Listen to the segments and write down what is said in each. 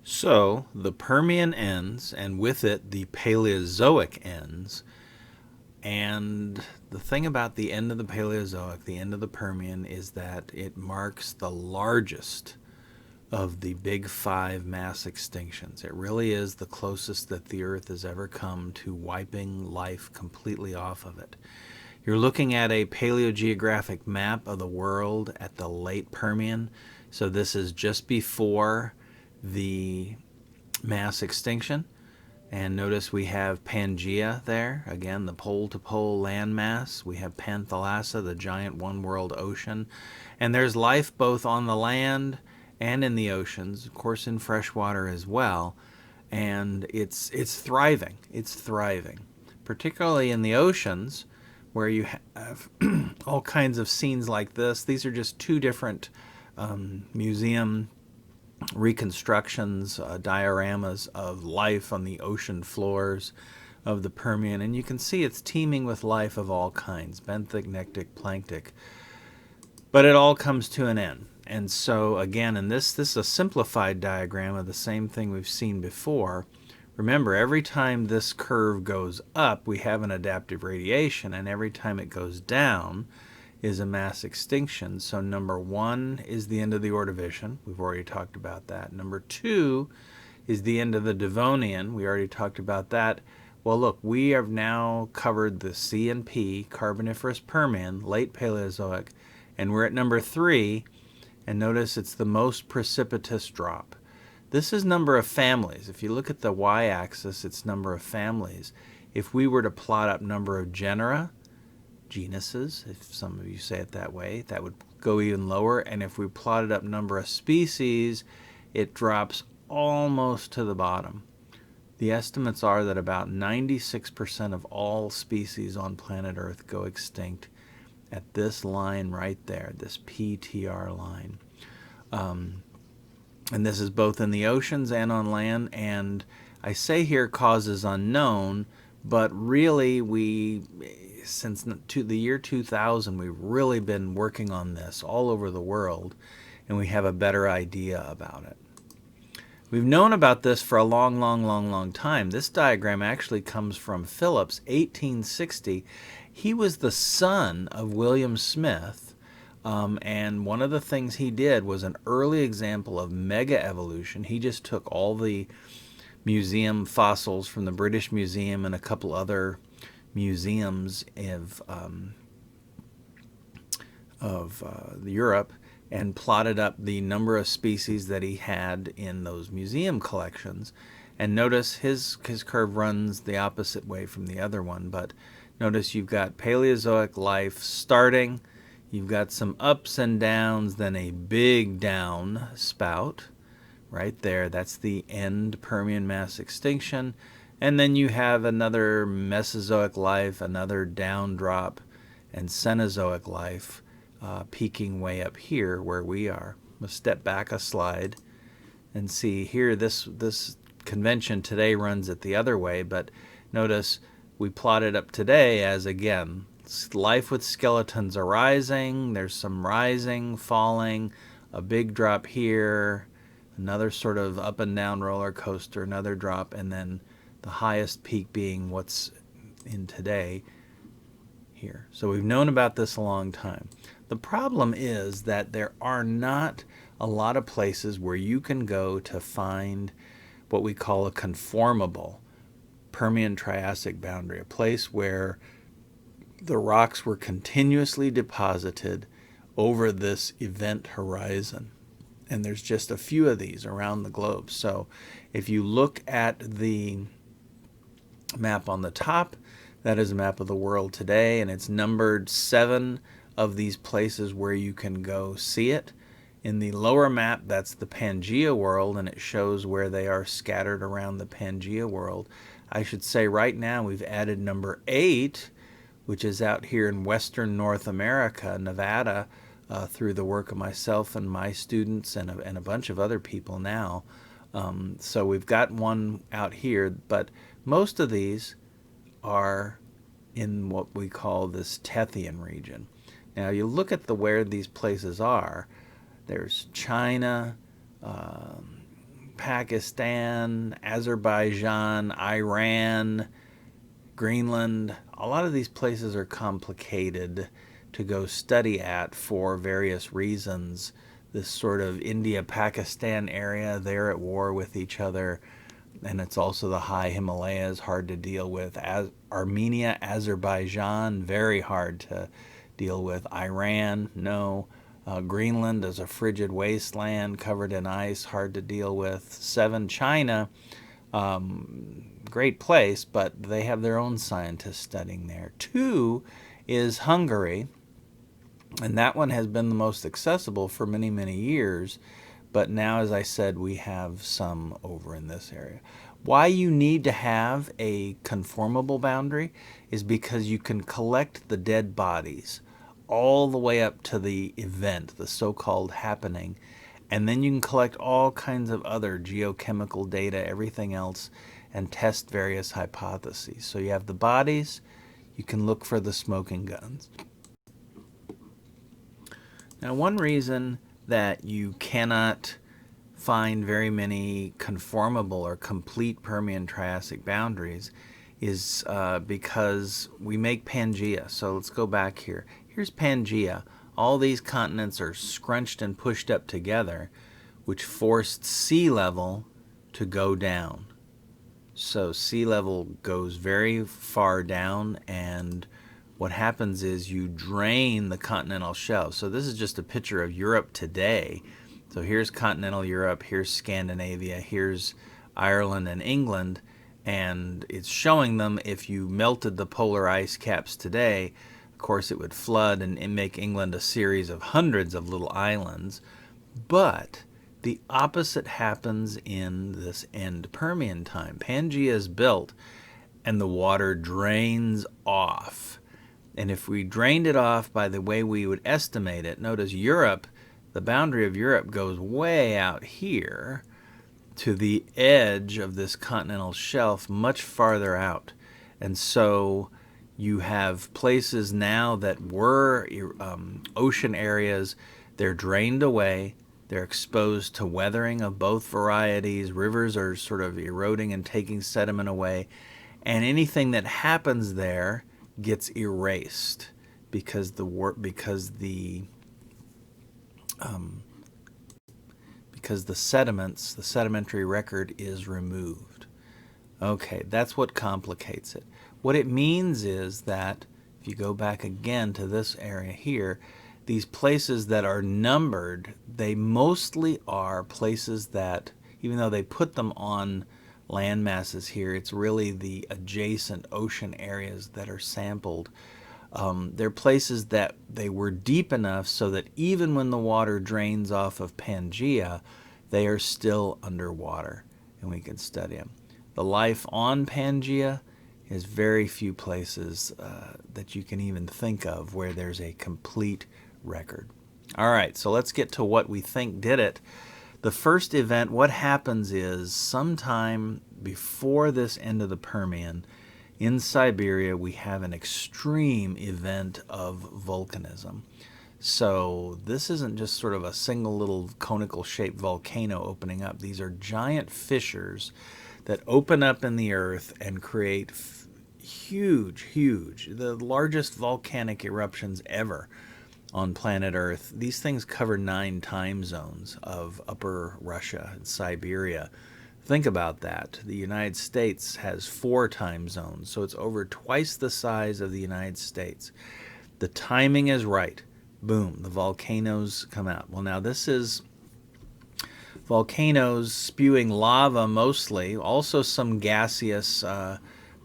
So the Permian ends, and with it the Paleozoic ends. And the thing about the end of the Paleozoic, the end of the Permian, is that it marks the largest of the big five mass extinctions. It really is the closest that the Earth has ever come to wiping life completely off of it. You're looking at a paleogeographic map of the world at the late Permian. So this is just before the mass extinction. And notice we have Pangaea there, again, the pole-to-pole landmass. We have Panthalassa, the giant one-world ocean. And there's life both on the land and in the oceans, of course in freshwater as well. And it's thriving. It's thriving, particularly in the oceans, where you have all kinds of scenes like this. These are just two different museum reconstructions, dioramas of life on the ocean floors of the Permian, and you can see it's teeming with life of all kinds, benthic, nectic, planktic, but it all comes to an end. And so again, in this is a simplified diagram of the same thing we've seen before. Remember, every time this curve goes up, we have an adaptive radiation, and every time it goes down is a mass extinction. So number one is the end of the Ordovician. We've already talked about that. Number two is the end of the Devonian. We already talked about that. Well, look, we have now covered the C and P, Carboniferous Permian, late Paleozoic, and we're at number three, and notice it's the most precipitous drop. This is number of families. If you look at the y-axis, it's number of families. If we were to plot up number of genera, genuses, if some of you say it that way, that would go even lower. And if we plotted up number of species, it drops almost to the bottom. The estimates are that about 96% of all species on planet Earth go extinct at this line right there, this PTR line. And this is both in the oceans and on land. And I say here causes unknown, but really since the year 2000, we've really been working on this all over the world, and we have a better idea about it. We've known about this for a long time. This diagram actually comes from Phillips, 1860. He was the son of William Smith, and one of the things he did was an early example of mega evolution. He just took all the museum fossils from the British Museum and a couple other museums of Europe and plotted up the number of species that he had in those museum collections. And notice his curve runs the opposite way from the other one, but notice you've got Paleozoic life starting, you've got some ups and downs, then a big down spout right there. That's the end Permian mass extinction. And then you have another Mesozoic life, another down drop, and Cenozoic life peaking way up here where we are. We'll step back a slide and see here this convention today runs it the other way, but notice we plotted up today as, again, life with skeletons arising, there's some rising, falling, a big drop here, another sort of up and down roller coaster, another drop, and then the highest peak being what's in today here. So we've known about this a long time. The problem is that there are not a lot of places where you can go to find what we call a conformable Permian-Triassic boundary, a place where the rocks were continuously deposited over this event horizon. And there's just a few of these around the globe. So if you look at the map on the top, that is a map of the world today, and it's numbered 7 of these places where you can go see it. In the lower map, that's the Pangaea world, and it shows where they are scattered around the Pangaea world. I should say right now we've added number 8, which is out here in western North America, Nevada, through the work of myself and my students and a bunch of other people now. So we've got one out here, but most of these are in what we call this Tethyan region. Now you look at where these places are. There's China, Pakistan, Azerbaijan, Iran, Greenland. A lot of these places are complicated to go study at for various reasons. This sort of India-Pakistan area, they're at war with each other. And it's also the high Himalayas, hard to deal with. Armenia, Azerbaijan, very hard to deal with. Iran, no. Greenland is a frigid wasteland covered in ice, hard to deal with. 7, China, great place, but they have their own scientists studying there. 2 is Hungary, and that one has been the most accessible for many, many years. But now, as I said, we have some over in this area. Why you need to have a conformable boundary is because you can collect the dead bodies all the way up to the event, the so-called happening, and then you can collect all kinds of other geochemical data, everything else, and test various hypotheses. So you have the bodies, you can look for the smoking guns. Now, one reason that you cannot find very many conformable or complete Permian-Triassic boundaries is because we make Pangea. So let's go back here. Here's Pangea. All these continents are scrunched and pushed up together, which forced sea level to go down. So sea level goes very far down, and what happens is you drain the continental shelf. So this is just a picture of Europe today. So here's continental Europe, here's Scandinavia, here's Ireland and England, and it's showing them if you melted the polar ice caps today, of course it would flood and make England a series of hundreds of little islands. But the opposite happens in this end Permian time. Pangea is built and the water drains off. And if we drained it off by the way we would estimate it, notice Europe, the boundary of Europe goes way out here to the edge of this continental shelf, much farther out. And so you have places now that were ocean areas, they're drained away, they're exposed to weathering of both varieties, rivers are sort of eroding and taking sediment away, and anything that happens there gets erased because the sediments, the sedimentary record is removed. Okay, that's what complicates it. What it means is that if you go back again to this area here, these places that are numbered, they mostly are places that, even though they put them on land masses here, it's really the adjacent ocean areas that are sampled. They're places that they were deep enough so that even when the water drains off of Pangea, they are still underwater, and we can study them. The life on Pangea is very few places that you can even think of where there's a complete record. All right, so let's get to what we think did it. The first event, what happens is sometime before this end of the Permian, in Siberia, we have an extreme event of volcanism. So this isn't just sort of a single little conical shaped volcano opening up. These are giant fissures that open up in the earth and create huge, the largest volcanic eruptions ever on planet Earth. These things cover 9 time zones of Upper Russia and Siberia. Think about that. The United States has 4 time zones, so it's over twice the size of the United States. The timing is right. Boom, the volcanoes come out. Well, now this is volcanoes spewing lava mostly, also some gaseous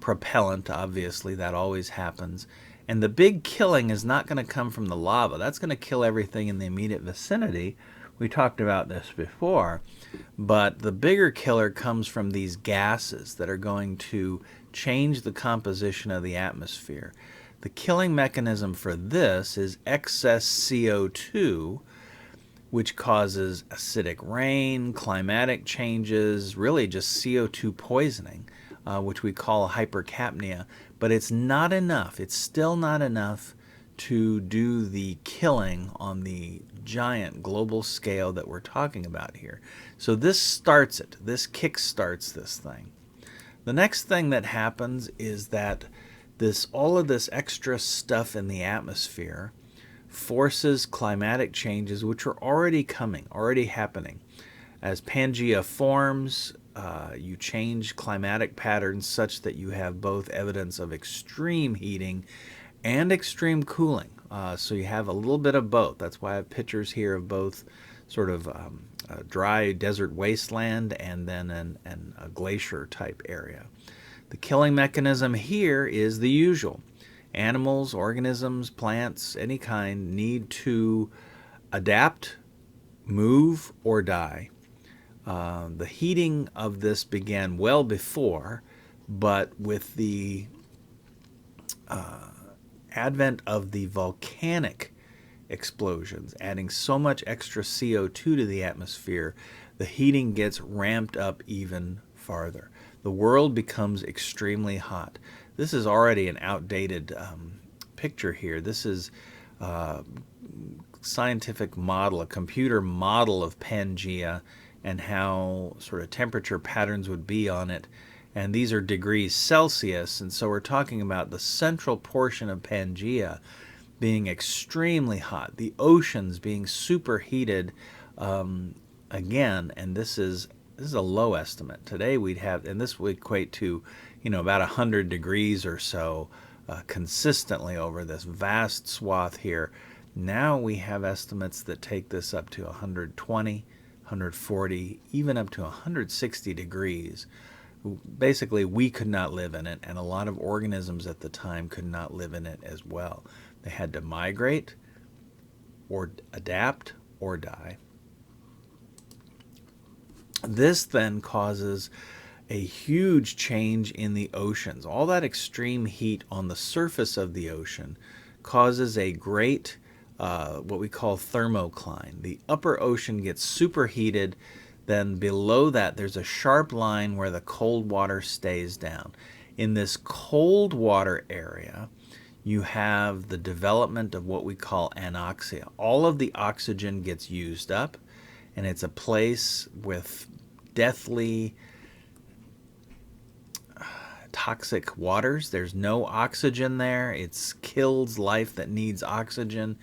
propellant, obviously, that always happens. And the big killing is not going to come from the lava. That's going to kill everything in the immediate vicinity. We talked about this before. But the bigger killer comes from these gases that are going to change the composition of the atmosphere. The killing mechanism for this is excess CO2, which causes acidic rain, climatic changes, really just CO2 poisoning, which we call hypercapnia. But it's not enough. It's still not enough to do the killing on the giant global scale that we're talking about here. So this starts it. This kick-starts this thing. The next thing that happens is that all of this extra stuff in the atmosphere forces climatic changes which are already coming, already happening. As Pangea forms, you change climatic patterns such that you have both evidence of extreme heating and extreme cooling. So you have a little bit of both. That's why I have pictures here of both sort of a dry desert wasteland and then a glacier type area. The killing mechanism here is the usual. Animals, organisms, plants, any kind need to adapt, move, or die. The heating of this began well before, but with the advent of the volcanic explosions, adding so much extra CO2 to the atmosphere, the heating gets ramped up even farther. The world becomes extremely hot. This is already an outdated picture here. This is a scientific model, a computer model of Pangea and how sort of temperature patterns would be on it. And these are degrees Celsius, and so we're talking about the central portion of Pangea being extremely hot, the oceans being superheated again, and this is a low estimate. Today we'd have, and this would equate to, about 100 degrees or so consistently over this vast swath here. Now we have estimates that take this up to 120, 140, even up to 160 degrees. Basically, we could not live in it, and a lot of organisms at the time could not live in it as well. They had to migrate, or adapt, or die. This then causes a huge change in the oceans. All that extreme heat on the surface of the ocean causes a great, what we call thermocline. The upper ocean gets superheated. Then below that, there's a sharp line where the cold water stays down. In this cold water area, you have the development of what we call anoxia. All of the oxygen gets used up, and it's a place with deathly toxic waters. There's no oxygen there. It kills life that needs oxygen.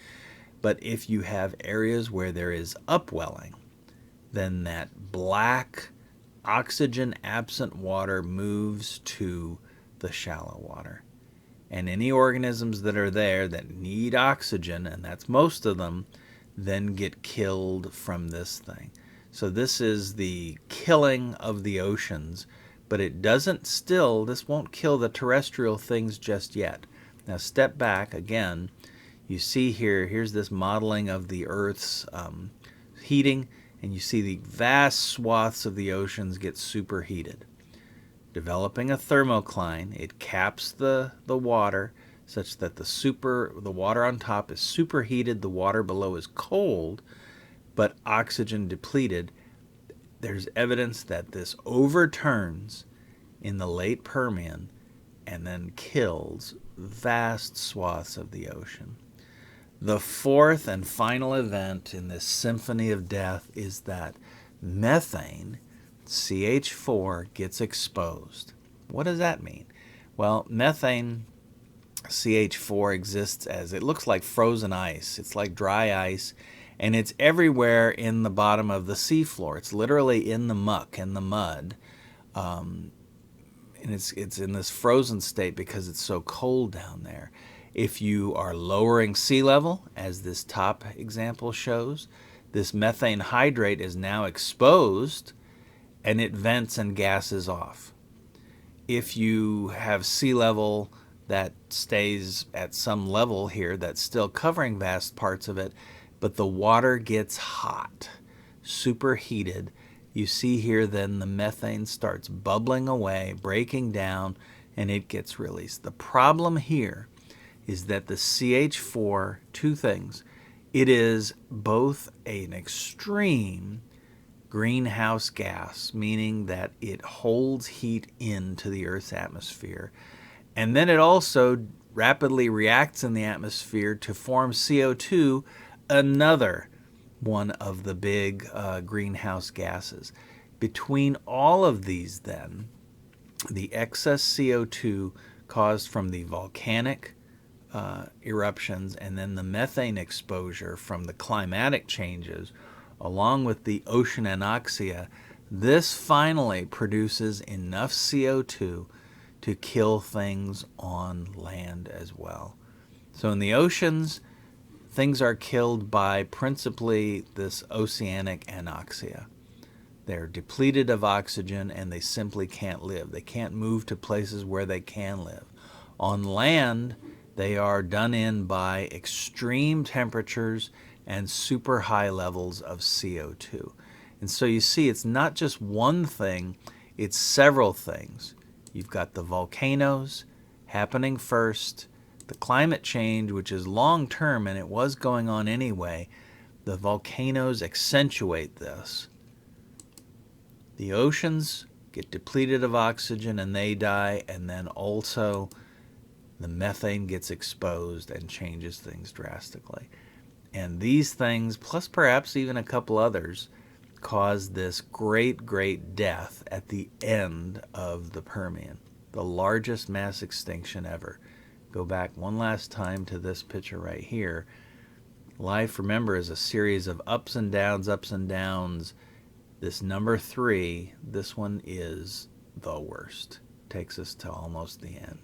But if you have areas where there is upwelling, then that black oxygen absent water moves to the shallow water. And any organisms that are there that need oxygen, and that's most of them, then get killed from this thing. So this is the killing of the oceans, but it doesn't this won't kill the terrestrial things just yet. Now step back again. You see here's this modeling of the Earth's heating, and you see the vast swaths of the oceans get superheated. Developing a thermocline, it caps the water such that the water on top is superheated, the water below is cold, but oxygen depleted. There's evidence that this overturns in the late Permian and then kills vast swaths of the ocean. The fourth and final event in this symphony of death is that methane, CH4, gets exposed. What does that mean? Well, methane, CH4, exists as, it looks like frozen ice. It's like dry ice, and it's everywhere in the bottom of the seafloor. It's literally in the muck and the mud. And it's in this frozen state because it's so cold down there. If you are lowering sea level, as this top example shows, this methane hydrate is now exposed and it vents and gases off. If you have sea level that stays at some level here that's still covering vast parts of it, but the water gets hot, superheated, you see here then the methane starts bubbling away, breaking down, and it gets released. The problem here is that the CH4, two things. It is both an extreme greenhouse gas, meaning that it holds heat into the Earth's atmosphere, and then it also rapidly reacts in the atmosphere to form CO2, another one of the big greenhouse gases. Between all of these, then, the excess CO2 caused from the volcanic eruptions and then the methane exposure from the climatic changes, along with the ocean anoxia, this finally produces enough CO2 to kill things on land as well. So in the oceans, things are killed by principally this oceanic anoxia. They're depleted of oxygen and they simply can't live. They can't move to places where they can live. On land, they are done in by extreme temperatures and super high levels of CO2. And so you see, it's not just one thing, it's several things. You've got the volcanoes happening first, the climate change, which is long term and it was going on anyway. The volcanoes accentuate this. The oceans get depleted of oxygen and they die, and then also the methane gets exposed and changes things drastically. And these things, plus perhaps even a couple others, caused this great, great death at the end of the Permian, the largest mass extinction ever. Go back one last time to this picture right here. Life, remember, is a series of ups and downs, ups and downs. This number 3, this one is the worst. Takes us to almost the end.